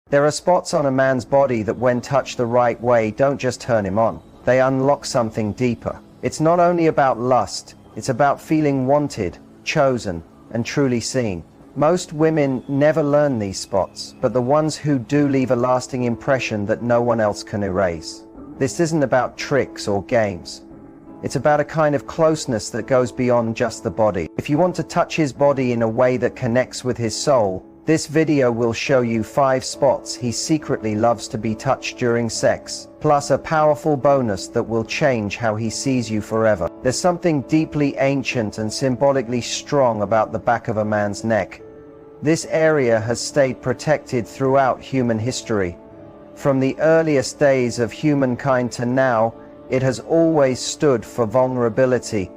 There are spots on a man's body that, when touched the right way, don't just turn him on. They unlock something deeper. It's not only about lust, it's about feeling wanted, chosen, and truly seen. Most women never learn these spots, but the ones who do leave a lasting impression that no one else can erase. This isn't about tricks or games. It's about a kind of closeness that goes beyond just the body. If you want to touch his body in a way that connects with his soul, this video will show you 5 spots he secretly loves to be touched during sex, plus a powerful bonus that will change how he sees you forever. There's something deeply ancient and symbolically strong about the back of a man's neck. This area has stayed protected throughout human history. From the earliest days of humankind to now, it has always stood for vulnerability.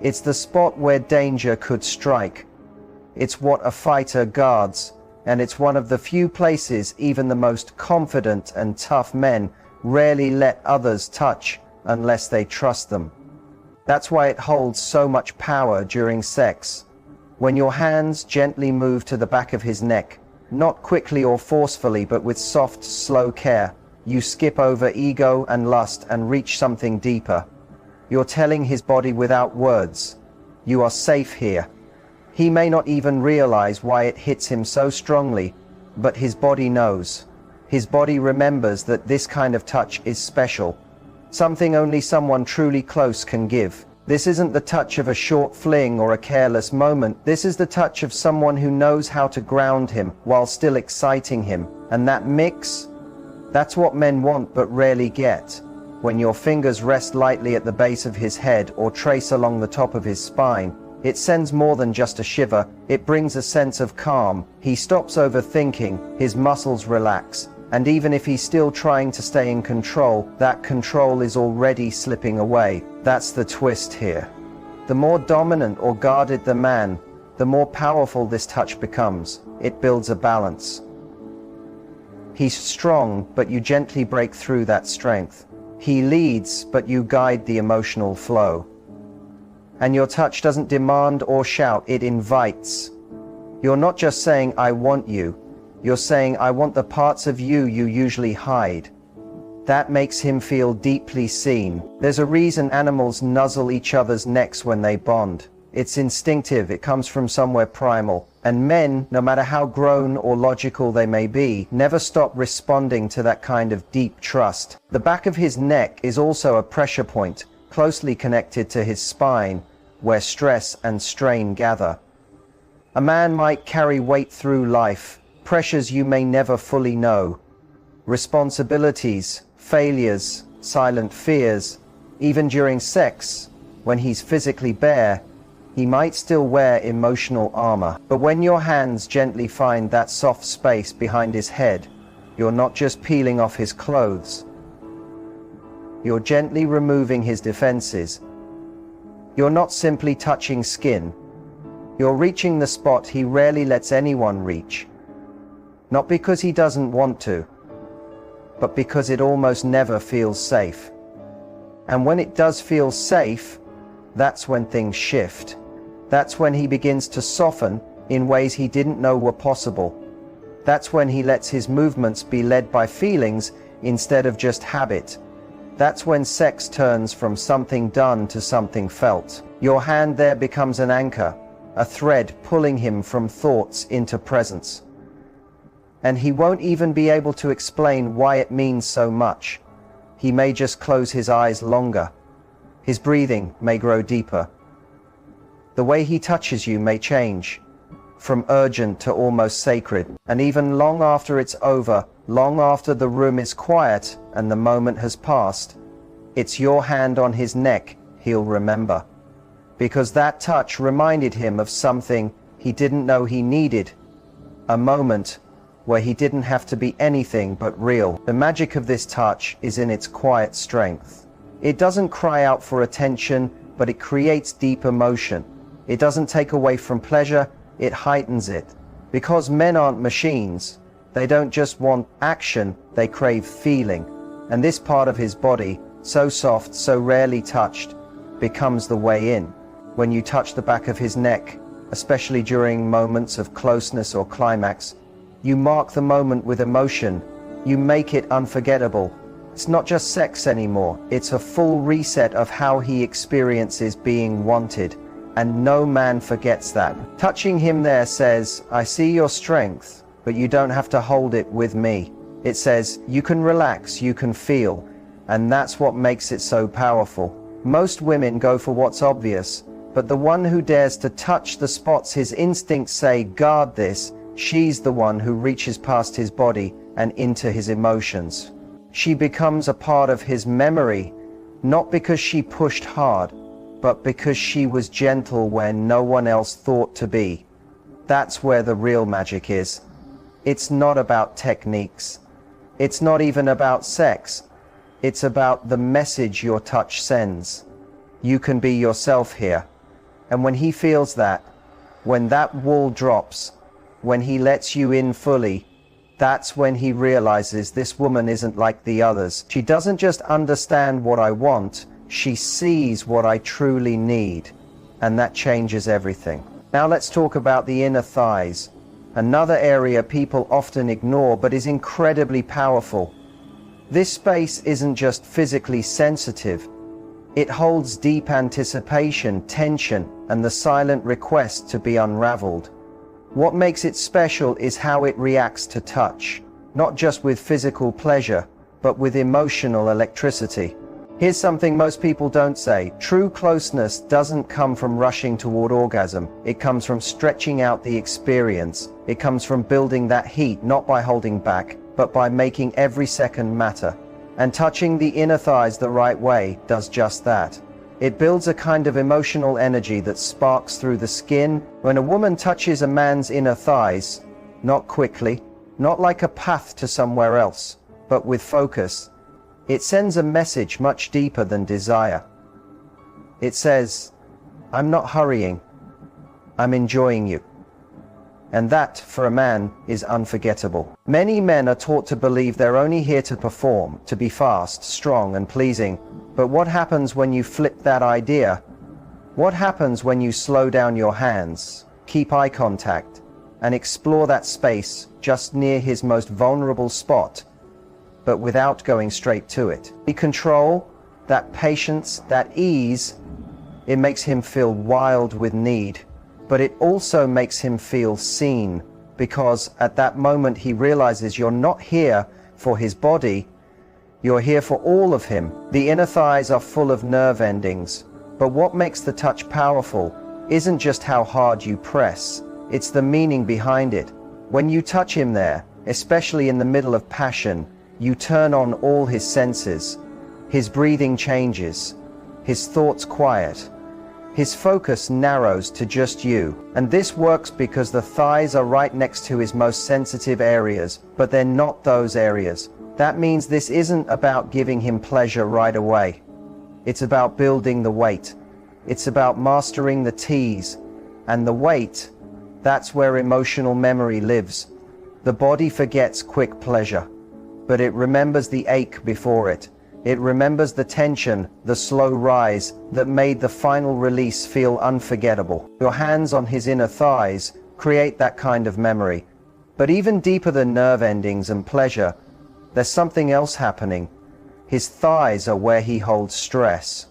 It's the spot where danger could strike. It's what a fighter guards, and it's one of the few places even the most confident and tough men rarely let others touch unless they trust them. That's why it holds so much power during sex. When your hands gently move to the back of his neck, not quickly or forcefully, but with soft, slow care, you skip over ego and lust and reach something deeper. You're telling his body without words, you are safe here. He may not even realize why it hits him so strongly, but his body knows. His body remembers that this kind of touch is special, something only someone truly close can give. This isn't the touch of a short fling or a careless moment. This is the touch of someone who knows how to ground him while still exciting him. And that mix, that's what men want but rarely get. When your fingers rest lightly at the base of his head or trace along the top of his spine, it sends more than just a shiver, it brings a sense of calm. He stops overthinking, his muscles relax, and even if he's still trying to stay in control, that control is already slipping away. That's the twist here. The more dominant or guarded the man, the more powerful this touch becomes. It builds a balance. He's strong, but you gently break through that strength. He leads, but you guide the emotional flow. And your touch doesn't demand or shout, it invites. You're not just saying, I want you. You're saying, I want the parts of you you usually hide. That makes him feel deeply seen. There's a reason animals nuzzle each other's necks when they bond. It's instinctive, it comes from somewhere primal. And men, no matter how grown or logical they may be, never stop responding to that kind of deep trust. The back of his neck is also a pressure point, closely connected to his spine, where stress and strain gather. A man might carry weight through life, pressures you may never fully know, responsibilities, failures, silent fears. Even during sex, when he's physically bare, he might still wear emotional armor. But when your hands gently find that soft space behind his head, you're not just peeling off his clothes. You're gently removing his defenses. You're not simply touching skin. You're reaching the spot he rarely lets anyone reach. Not because he doesn't want to, but because it almost never feels safe. And when it does feel safe, that's when things shift. That's when he begins to soften in ways he didn't know were possible. That's when he lets his movements be led by feelings instead of just habit. That's when sex turns from something done to something felt. Your hand there becomes an anchor, a thread pulling him from thoughts into presence. And he won't even be able to explain why it means so much. He may just close his eyes longer. His breathing may grow deeper. The way he touches you may change, from urgent to almost sacred. And even long after it's over, long after the room is quiet and the moment has passed, it's your hand on his neck he'll remember. Because that touch reminded him of something he didn't know he needed. A moment where he didn't have to be anything but real. The magic of this touch is in its quiet strength. It doesn't cry out for attention, but it creates deep emotion. It doesn't take away from pleasure, it heightens it. Because men aren't machines. They don't just want action, they crave feeling. And this part of his body, so soft, so rarely touched, becomes the way in. When you touch the back of his neck, especially during moments of closeness or climax, You mark the moment with emotion. You make it unforgettable. It's not just sex anymore. It's a full reset of how he experiences being wanted. And no man forgets that. Touching him there says, I see your strength, but you don't have to hold it with me. It says, you can relax, you can feel. And that's what makes it so powerful. Most women go for what's obvious, but the one who dares to touch the spots his instincts say, guard this, she's the one who reaches past his body and into his emotions. She becomes a part of his memory, not because she pushed hard, but because she was gentle when no one else thought to be. That's where the real magic is. It's not about techniques. It's not even about sex. It's about the message your touch sends. You can be yourself here. And when he feels that, when that wall drops, when he lets you in fully, that's when he realizes this woman isn't like the others. She doesn't just understand what I want, she sees what I truly need. And that changes everything. Now let's talk about the inner thighs. Another area people often ignore but is incredibly powerful. This space isn't just physically sensitive. It holds deep anticipation, tension, and the silent request to be unraveled. What makes it special is how it reacts to touch, not just with physical pleasure, but with emotional electricity. Here's something most people don't say. True closeness doesn't come from rushing toward orgasm. It comes from stretching out the experience. It comes from building that heat, not by holding back, but by making every second matter. And touching the inner thighs the right way does just that. It builds a kind of emotional energy that sparks through the skin. When a woman touches a man's inner thighs, not quickly, not like a path to somewhere else, but with focus, it sends a message much deeper than desire. It says, I'm not hurrying, I'm enjoying you. And that, for a man, is unforgettable. Many men are taught to believe they're only here to perform, to be fast, strong, and pleasing. But what happens when you flip that idea? What happens when you slow down your hands, keep eye contact, and explore that space just near his most vulnerable spot, but without going straight to it? The control, that patience, that ease, it makes him feel wild with need. But it also makes him feel seen, because at that moment he realizes you're not here for his body, you're here for all of him. The inner thighs are full of nerve endings, but what makes the touch powerful isn't just how hard you press, it's the meaning behind it. When you touch him there, especially in the middle of passion, you turn on all his senses. His breathing changes, his thoughts quiet. His focus narrows to just you, and this works because the thighs are right next to his most sensitive areas, but they're not those areas. That means this isn't about giving him pleasure right away. It's about building the weight. It's about mastering the tease. And the weight, that's where emotional memory lives. The body forgets quick pleasure, but it remembers the ache before it. It remembers the tension, the slow rise that made the final release feel unforgettable. Your hands on his inner thighs create that kind of memory. But even deeper than nerve endings and pleasure, there's something else happening. His thighs are where he holds stress.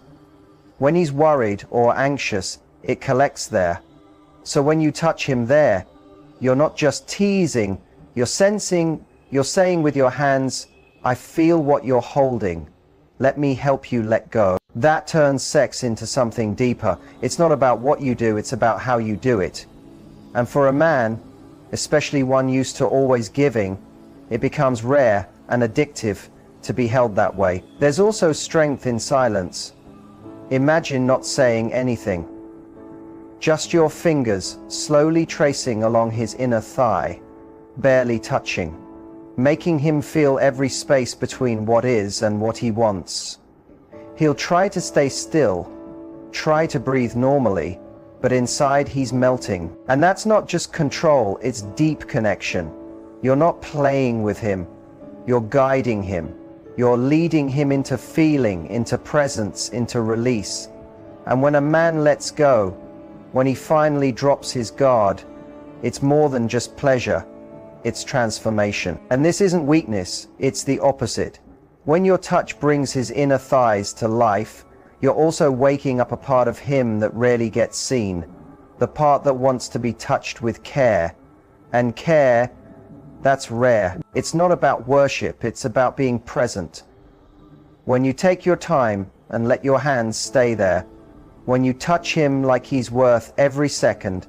When he's worried or anxious, it collects there. So when you touch him there, you're not just teasing, you're sensing, you're saying with your hands, I feel what you're holding. Let me help you let go. That turns sex into something deeper. It's not about what you do, it's about how you do it. And for a man, especially one used to always giving, it becomes rare and addictive to be held that way. There's also strength in silence. Imagine not saying anything. Just your fingers slowly tracing along his inner thigh, barely touching, making him feel every space between what is and what he wants. He'll try to stay still, try to breathe normally, but inside he's melting. And that's not just control, it's deep connection. You're not playing with him, you're guiding him. You're leading him into feeling, into presence, into release. And when a man lets go, when he finally drops his guard, it's more than just pleasure. it's transformation. And this isn't weakness, it's the opposite. When your touch brings his inner thighs to life, you're also waking up a part of him that rarely gets seen, the part that wants to be touched with care. And care, that's rare. It's not about worship, it's about being present. When you take your time and let your hands stay there, when you touch him like he's worth every second,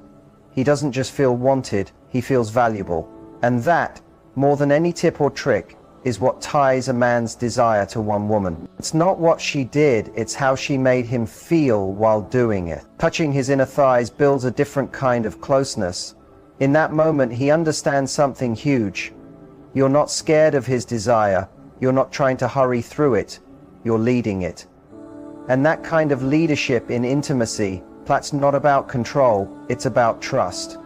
he doesn't just feel wanted, he feels valuable. And that, more than any tip or trick, is what ties a man's desire to one woman. It's not what she did, it's how she made him feel while doing it. Touching his inner thighs builds a different kind of closeness. In that moment, he understands something huge. You're not scared of his desire, you're not trying to hurry through it, you're leading it. And that kind of leadership in intimacy, that's not about control, it's about trust.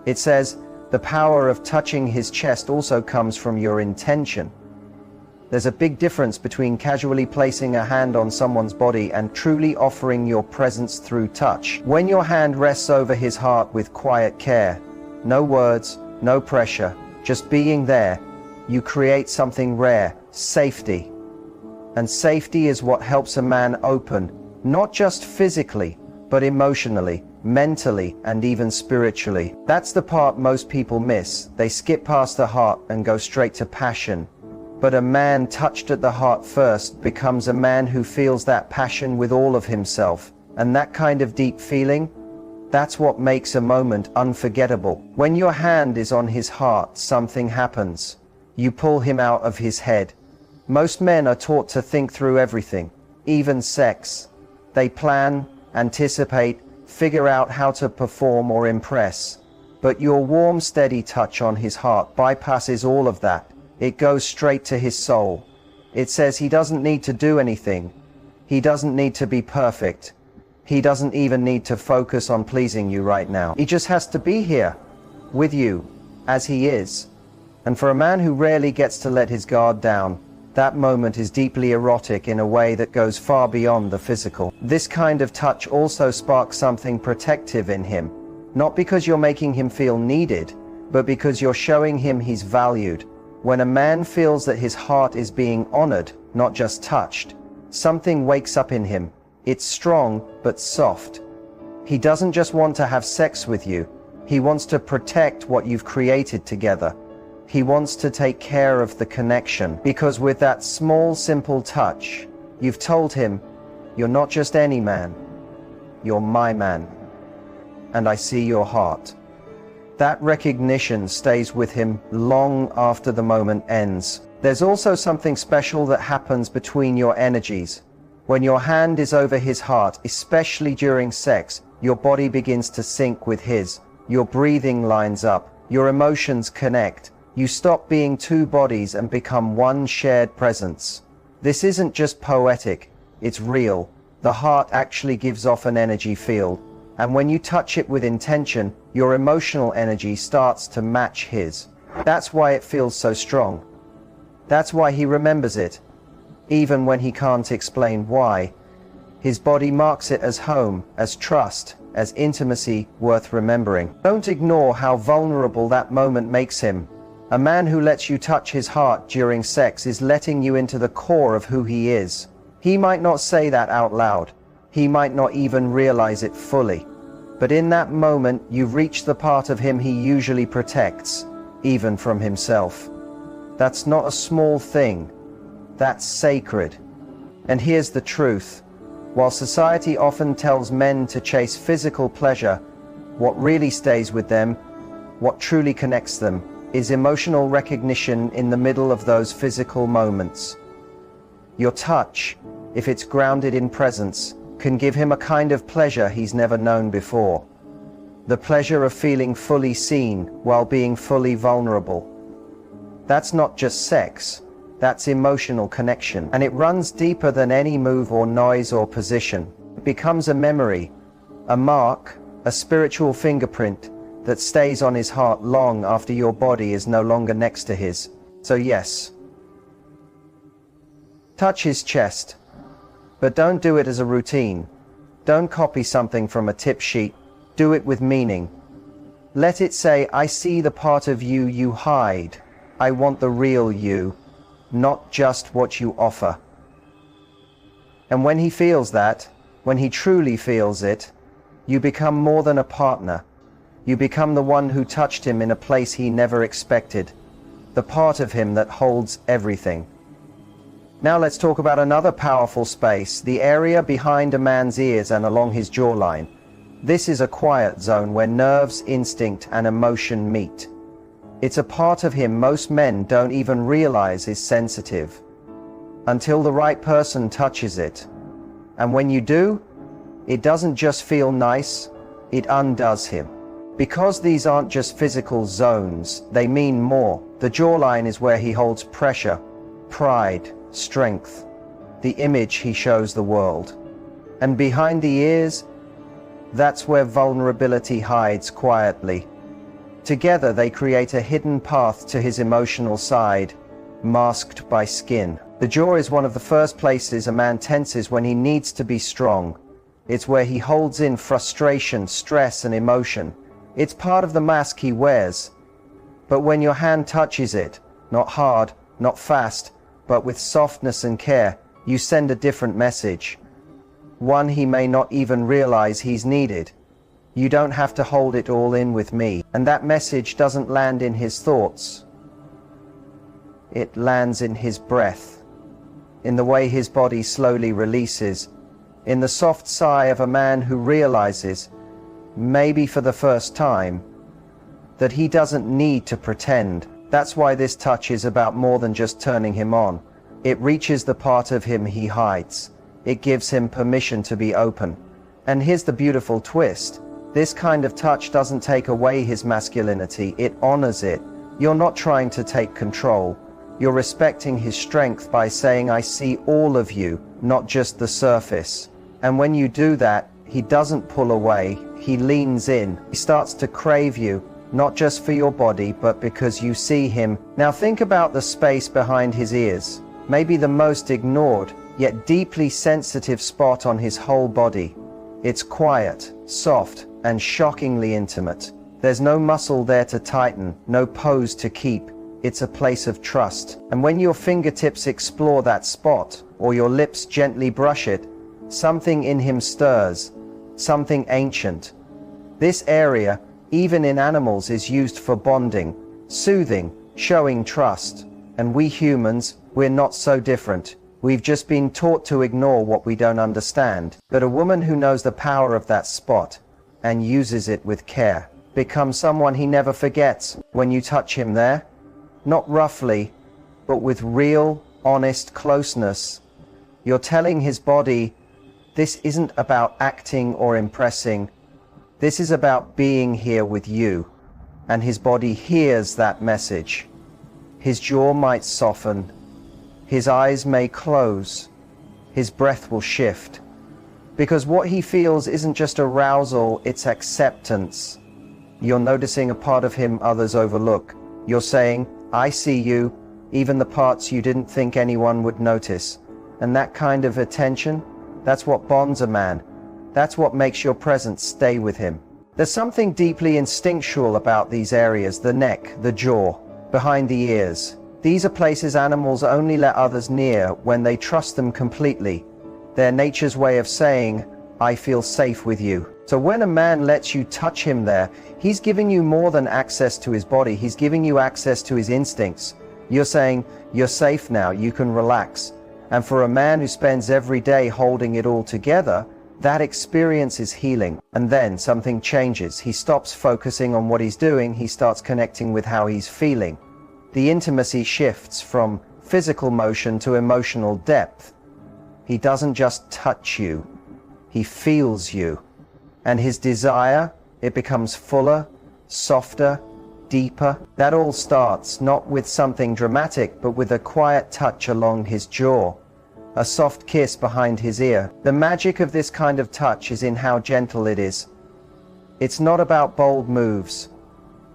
It says, the power of touching his chest also comes from your intention. There's a big difference between casually placing a hand on someone's body and truly offering your presence through touch. When your hand rests over his heart with quiet care, no words, no pressure, just being there, you create something rare, safety. And safety is what helps a man open, not just physically, but emotionally, mentally, and even spiritually. That's the part most people miss. They skip past the heart and go straight to passion. But a man touched at the heart first becomes a man who feels that passion with all of himself. And that kind of deep feeling, that's what makes a moment unforgettable. When your hand is on his heart, something happens. You pull him out of his head. Most men are taught to think through everything, even sex. They plan, anticipate, figure out how to perform or impress. But your warm, steady touch on his heart bypasses all of that. It goes straight to his soul. It says he doesn't need to do anything. He doesn't need to be perfect. He doesn't even need to focus on pleasing you right now. He just has to be here, with you, as he is. And for a man who rarely gets to let his guard down, that moment is deeply erotic in a way that goes far beyond the physical. This kind of touch also sparks something protective in him, not because you're making him feel needed, but because you're showing him he's valued. When a man feels that his heart is being honored, not just touched, something wakes up in him. It's strong, but soft. He doesn't just want to have sex with you, he wants to protect what you've created together. He wants to take care of the connection, because with that small, simple touch, you've told him, you're not just any man, you're my man, and I see your heart. That recognition stays with him long after the moment ends. There's also something special that happens between your energies. When your hand is over his heart, especially during sex, your body begins to sync with his. Your breathing lines up, your emotions connect. You stop being two bodies and become one shared presence. This isn't just poetic, it's real. The heart actually gives off an energy field, and when you touch it with intention, your emotional energy starts to match his. That's why it feels so strong. That's why he remembers it, even when he can't explain why. His body marks it as home, as trust, as intimacy worth remembering. Don't ignore how vulnerable that moment makes him. A man who lets you touch his heart during sex is letting you into the core of who he is. He might not say that out loud. He might not even realize it fully. But in that moment, you've reached the part of him he usually protects, even from himself. That's not a small thing. That's sacred. And here's the truth. While society often tells men to chase physical pleasure, what really stays with them, what truly connects them, is emotional recognition in the middle of those physical moments. Your touch, if it's grounded in presence, can give him a kind of pleasure he's never known before. The pleasure of feeling fully seen while being fully vulnerable. That's not just sex, that's emotional connection. And it runs deeper than any move or noise or position. It becomes a memory, a mark, a spiritual fingerprint that stays on his heart long after your body is no longer next to his. So yes, touch his chest, but don't do it as a routine. Don't copy something from a tip sheet. Do it with meaning. Let it say, I see the part of you you hide. I want the real you, not just what you offer. And when he feels that, when he truly feels it, you become more than a partner. You become the one who touched him in a place he never expected, the part of him that holds everything. Now let's talk about another powerful space, the area behind a man's ears and along his jawline. This is a quiet zone where nerves, instinct, and emotion meet. It's a part of him most men don't even realize is sensitive, until the right person touches it. And when you do, it doesn't just feel nice, it undoes him. Because these aren't just physical zones, they mean more. The jawline is where he holds pressure, pride, strength, the image he shows the world. And behind the ears, that's where vulnerability hides quietly. Together they create a hidden path to his emotional side, masked by skin. The jaw is one of the first places a man tenses when he needs to be strong. It's where he holds in frustration, stress, and emotion. It's part of the mask he wears. But when your hand touches it, not hard, not fast, but with softness and care, you send a different message. One he may not even realize he's needed. You don't have to hold it all in with me. And that message doesn't land in his thoughts. It lands in his breath, in the way his body slowly releases, in the soft sigh of a man who realizes, maybe for the first time, that he doesn't need to pretend. That's why this touch is about more than just turning him on. It reaches the part of him he hides. It gives him permission to be open. And here's the beautiful twist. This kind of touch doesn't take away his masculinity, it honors it. You're not trying to take control. You're respecting his strength by saying, I see all of you, not just the surface. And when you do that, he doesn't pull away, he leans in. He starts to crave you, not just for your body, but because you see him. Now think about the space behind his ears, maybe the most ignored, yet deeply sensitive spot on his whole body. It's quiet, soft, and shockingly intimate. There's no muscle there to tighten, no pose to keep. It's a place of trust. And when your fingertips explore that spot, or your lips gently brush it, something in him stirs, something ancient. This area, even in animals, is used for bonding, soothing, showing trust. And we humans, we're not so different. We've just been taught to ignore what we don't understand. But a woman who knows the power of that spot and uses it with care becomes someone he never forgets. When you touch him there, not roughly, but with real, honest closeness, you're telling his body, this isn't about acting or impressing. This is about being here with you. And his body hears that message. His jaw might soften. His eyes may close. His breath will shift. Because what he feels isn't just arousal, it's acceptance. You're noticing a part of him others overlook. You're saying, I see you, even the parts you didn't think anyone would notice. And that kind of attention, that's what bonds a man. That's what makes your presence stay with him. There's something deeply instinctual about these areas, the neck, the jaw, behind the ears. These are places animals only let others near when they trust them completely. They're nature's way of saying, I feel safe with you. So when a man lets you touch him there, he's giving you more than access to his body, he's giving you access to his instincts. You're saying, you're safe now, you can relax. And for a man who spends every day holding it all together, that experience is healing. And then something changes. He stops focusing on what he's doing, he starts connecting with how he's feeling. The intimacy shifts from physical motion to emotional depth. He doesn't just touch you, he feels you. And his desire, it becomes fuller, softer, deeper. That all starts not with something dramatic, but with a quiet touch along his jaw, a soft kiss behind his ear. The magic of this kind of touch is in how gentle it is. It's not about bold moves.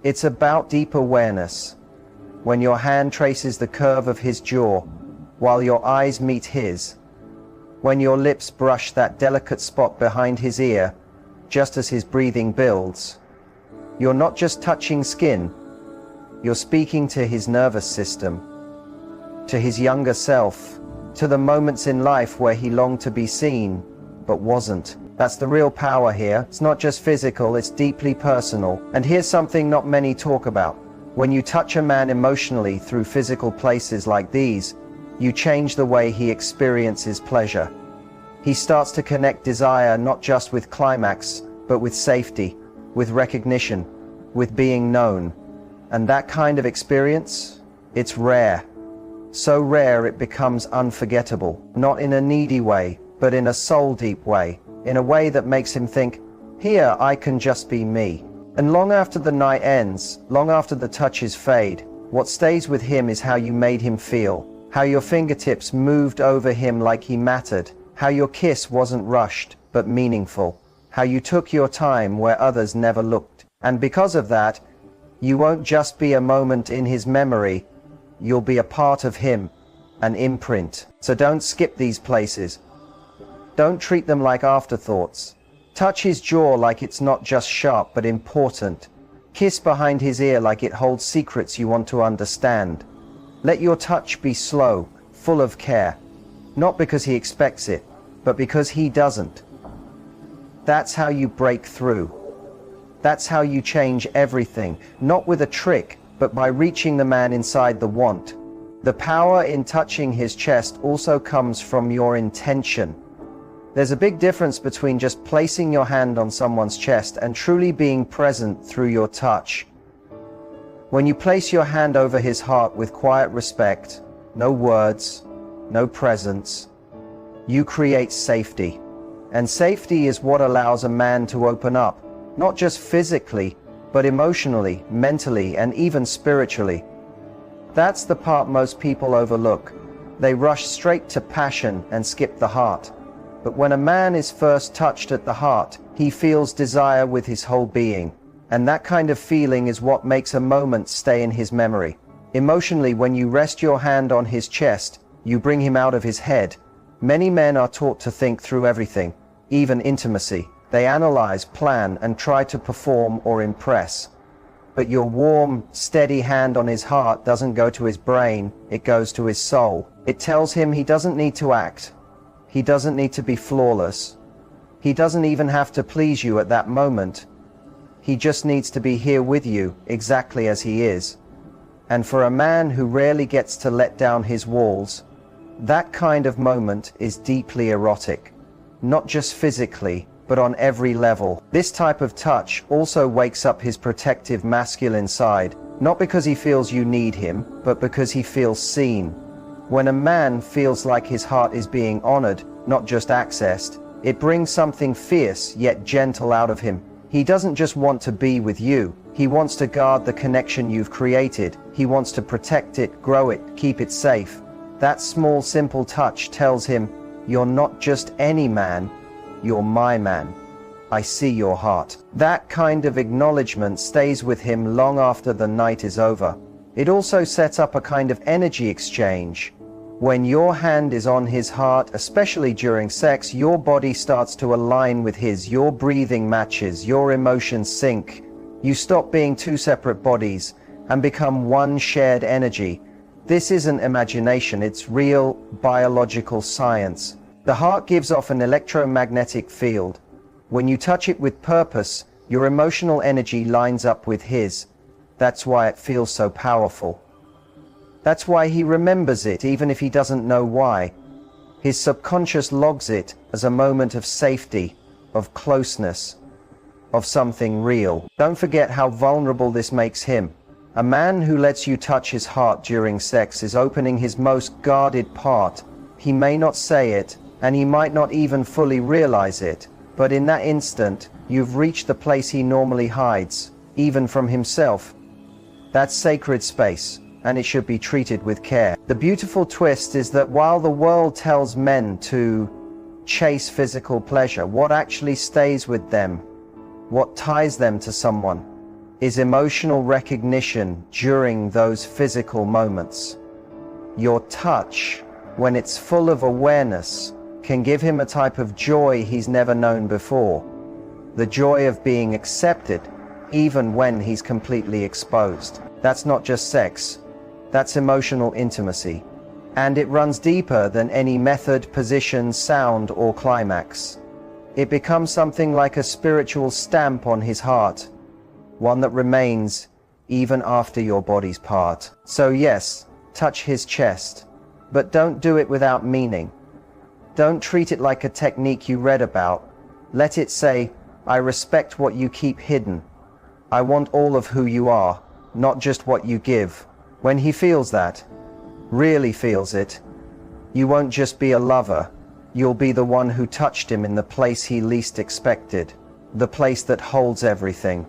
It's about deep awareness. When your hand traces the curve of his jaw, while your eyes meet his, when your lips brush that delicate spot behind his ear, just as his breathing builds, You're not just touching skin, you're speaking to his nervous system, to his younger self, to the moments in life where he longed to be seen, but wasn't. That's the real power here. It's not just physical, it's deeply personal. And here's something not many talk about. When you touch a man emotionally through physical places like these, you change the way he experiences pleasure. He starts to connect desire not just with climax, but with safety, with recognition, with being known. And that kind of experience, it's rare. So rare it becomes unforgettable, not in a needy way, but in a soul-deep way, in a way that makes him think, here I can just be me. And long after the night ends, long after the touches fade, what stays with him is how you made him feel, how your fingertips moved over him like he mattered, how your kiss wasn't rushed, but meaningful, how you took your time where others never looked. And because of that, you won't just be a moment in his memory, you'll be a part of him, an imprint. So don't skip these places. Don't treat them like afterthoughts. Touch his jaw like it's not just sharp but important. Kiss behind his ear like it holds secrets you want to understand. Let your touch be slow, full of care. Not because he expects it, but because he doesn't. That's how you break through. That's how you change everything, not with a trick, but by reaching the man inside the want. The power in touching his chest also comes from your intention. There's a big difference between just placing your hand on someone's chest and truly being present through your touch. When you place your hand over his heart with quiet respect, no words, no presence, you create safety. And safety is what allows a man to open up, not just physically, but emotionally, mentally, and even spiritually. That's the part most people overlook. They rush straight to passion and skip the heart. But when a man is first touched at the heart, he feels desire with his whole being. And that kind of feeling is what makes a moment stay in his memory. Emotionally, when you rest your hand on his chest, you bring him out of his head. Many men are taught to think through everything, even intimacy. They analyze, plan, and try to perform or impress. But your warm, steady hand on his heart doesn't go to his brain, it goes to his soul. It tells him he doesn't need to act. He doesn't need to be flawless. He doesn't even have to please you at that moment. He just needs to be here with you, exactly as he is. And for a man who rarely gets to let down his walls, that kind of moment is deeply erotic. Not just physically, but on every level. This type of touch also wakes up his protective masculine side, not because he feels you need him, but because he feels seen. When a man feels like his heart is being honored, not just accessed, it brings something fierce yet gentle out of him. He doesn't just want to be with you, he wants to guard the connection you've created. He wants to protect it, grow it, keep it safe. That small, simple touch tells him, you're not just any man, you're my man. I see your heart. That kind of acknowledgement stays with him long after the night is over. It also sets up a kind of energy exchange. When your hand is on his heart, especially during sex, your body starts to align with his, your breathing matches, your emotions sync. You stop being two separate bodies and become one shared energy. This isn't imagination, it's real biological science. The heart gives off an electromagnetic field. When you touch it with purpose, your emotional energy lines up with his. That's why it feels so powerful. That's why he remembers it, even if he doesn't know why. His subconscious logs it as a moment of safety, of closeness, of something real. Don't forget how vulnerable this makes him. A man who lets you touch his heart during sex is opening his most guarded part. He may not say it, and he might not even fully realize it, but in that instant, you've reached the place he normally hides, even from himself. That's sacred space, and it should be treated with care. The beautiful twist is that while the world tells men to chase physical pleasure, what actually stays with them, what ties them to someone, is emotional recognition during those physical moments. Your touch, when it's full of awareness, can give him a type of joy he's never known before. The joy of being accepted, even when he's completely exposed. That's not just sex, that's emotional intimacy. And it runs deeper than any method, position, sound, or climax. It becomes something like a spiritual stamp on his heart, one that remains even after your bodies part. So yes, touch his chest, but don't do it without meaning. Don't treat it like a technique you read about. Let it say, I respect what you keep hidden. I want all of who you are, not just what you give. When he feels that, really feels it, you won't just be a lover, you'll be the one who touched him in the place he least expected, the place that holds everything.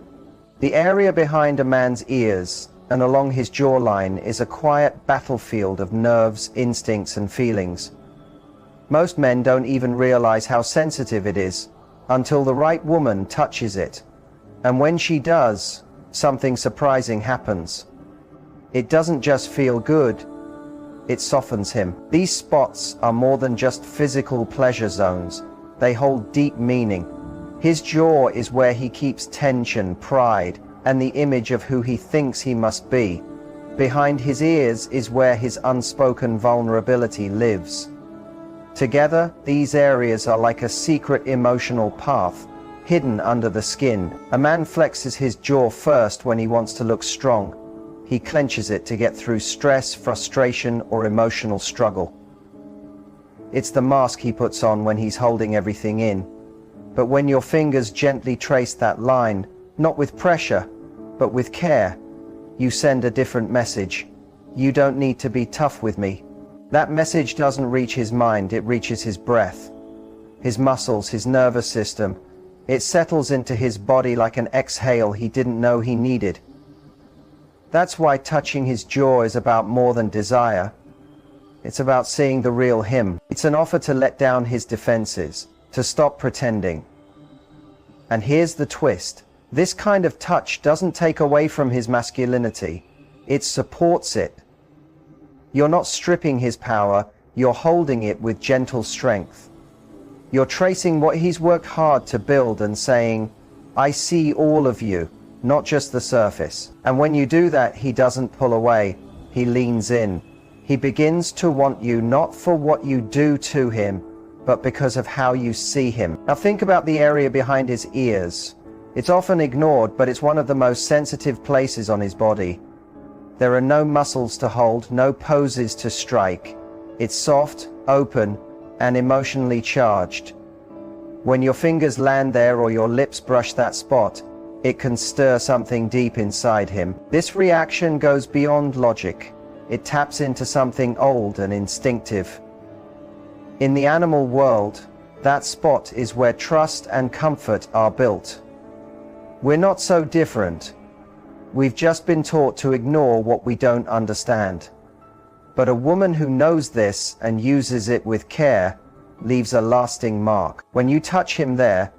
The area behind a man's ears and along his jawline is a quiet battlefield of nerves, instincts, and feelings. Most men don't even realize how sensitive it is until the right woman touches it. And when she does, something surprising happens. It doesn't just feel good, it softens him. These spots are more than just physical pleasure zones. They hold deep meaning. His jaw is where he keeps tension, pride, and the image of who he thinks he must be. Behind his ears is where his unspoken vulnerability lives. Together, these areas are like a secret emotional path, hidden under the skin. A man flexes his jaw first when he wants to look strong. He clenches it to get through stress, frustration, or emotional struggle. It's the mask he puts on when he's holding everything in. But when your fingers gently trace that line, not with pressure, but with care, you send a different message. You don't need to be tough with me. That message doesn't reach his mind, it reaches his breath, his muscles, his nervous system. It settles into his body like an exhale he didn't know he needed. That's why touching his jaw is about more than desire. It's about seeing the real him. It's an offer to let down his defenses, to stop pretending. And here's the twist. This kind of touch doesn't take away from his masculinity. It supports it. You're not stripping his power, you're holding it with gentle strength. You're tracing what he's worked hard to build and saying, I see all of you, not just the surface. And when you do that, he doesn't pull away, he leans in. He begins to want you not for what you do to him, but because of how you see him. Now think about the area behind his ears. It's often ignored, but it's one of the most sensitive places on his body. There are no muscles to hold, no poses to strike. It's soft, open, and emotionally charged. When your fingers land there or your lips brush that spot, it can stir something deep inside him. This reaction goes beyond logic. It taps into something old and instinctive. In the animal world, that spot is where trust and comfort are built. We're not so different. We've just been taught to ignore what we don't understand. But a woman who knows this and uses it with care leaves a lasting mark. When you touch him there,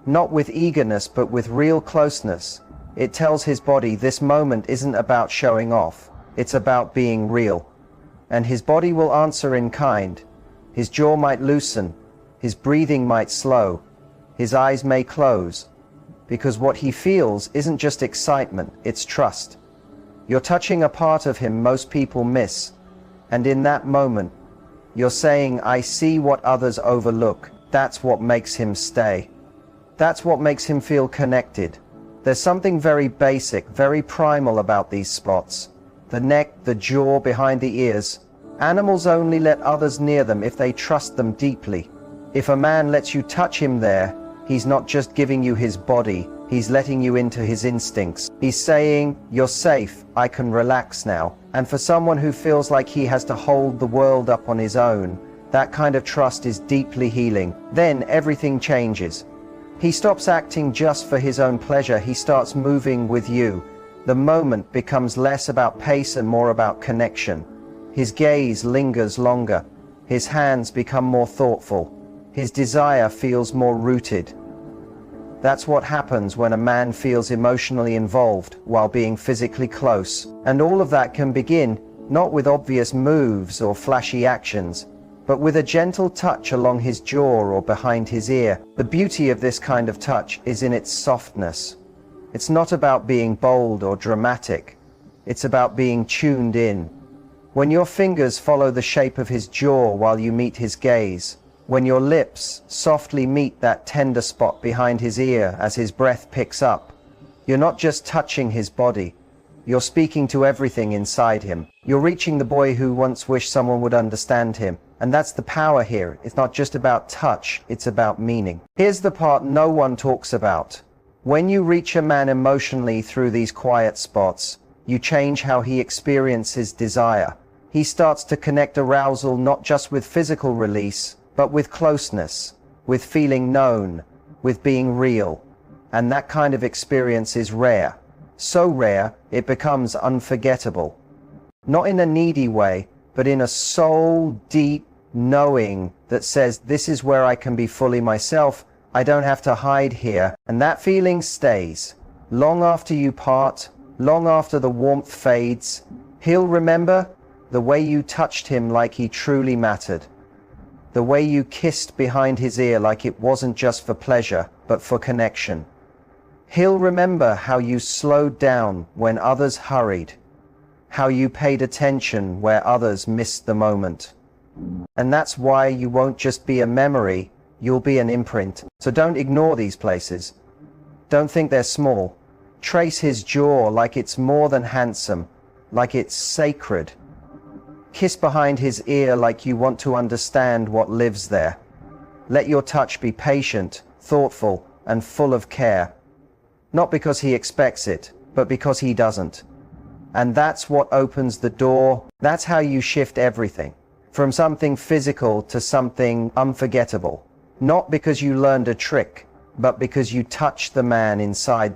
not with eagerness but with real closeness, it tells his body this moment isn't about showing off, it's about being real. And his body will answer in kind. His jaw might loosen, his breathing might slow, his eyes may close. Because what he feels isn't just excitement, it's trust. You're touching a part of him most people miss, and in that moment, you're saying, I see what others overlook. That's what makes him stay. That's what makes him feel connected. There's something very basic, very primal about these spots. The neck, the jaw, behind the ears. Animals only let others near them if they trust them deeply. If a man lets you touch him there, he's not just giving you his body, he's letting you into his instincts. He's saying, you're safe, I can relax now. And for someone who feels like he has to hold the world up on his own, that kind of trust is deeply healing. Then everything changes. He stops acting just for his own pleasure, he starts moving with you. The moment becomes less about pace and more about connection. His gaze lingers longer, his hands become more thoughtful. His desire feels more rooted. That's what happens when a man feels emotionally involved while being physically close. And all of that can begin not with obvious moves or flashy actions, but with a gentle touch along his jaw or behind his ear. The beauty of this kind of touch is in its softness. It's not about being bold or dramatic. It's about being tuned in. When your fingers follow the shape of his jaw while you meet his gaze, when your lips softly meet that tender spot behind his ear as his breath picks up, you're not just touching his body. You're speaking to everything inside him. You're reaching the boy who once wished someone would understand him. And that's the power here. It's not just about touch, it's about meaning. Here's the part no one talks about. When you reach a man emotionally through these quiet spots, you change how he experiences desire. He starts to connect arousal not just with physical release, but with closeness, with feeling known, with being real. And that kind of experience is rare. So rare, it becomes unforgettable. Not in a needy way, but in a soul-deep knowing that says, this is where I can be fully myself. I don't have to hide here. And that feeling stays. Long after you part, long after the warmth fades, he'll remember the way you touched him like he truly mattered. The way you kissed behind his ear like it wasn't just for pleasure, but for connection. He'll remember how you slowed down when others hurried, how you paid attention where others missed the moment. And that's why you won't just be a memory, you'll be an imprint. So don't ignore these places. Don't think they're small. Trace his jaw like it's more than handsome, like it's sacred. Kiss behind his ear like you want to understand what lives there. Let your touch be patient, thoughtful, and full of care. Not because he expects it, but because he doesn't. And that's what opens the door. That's how you shift everything. From something physical to something unforgettable. Not because you learned a trick, but because you touched the man inside the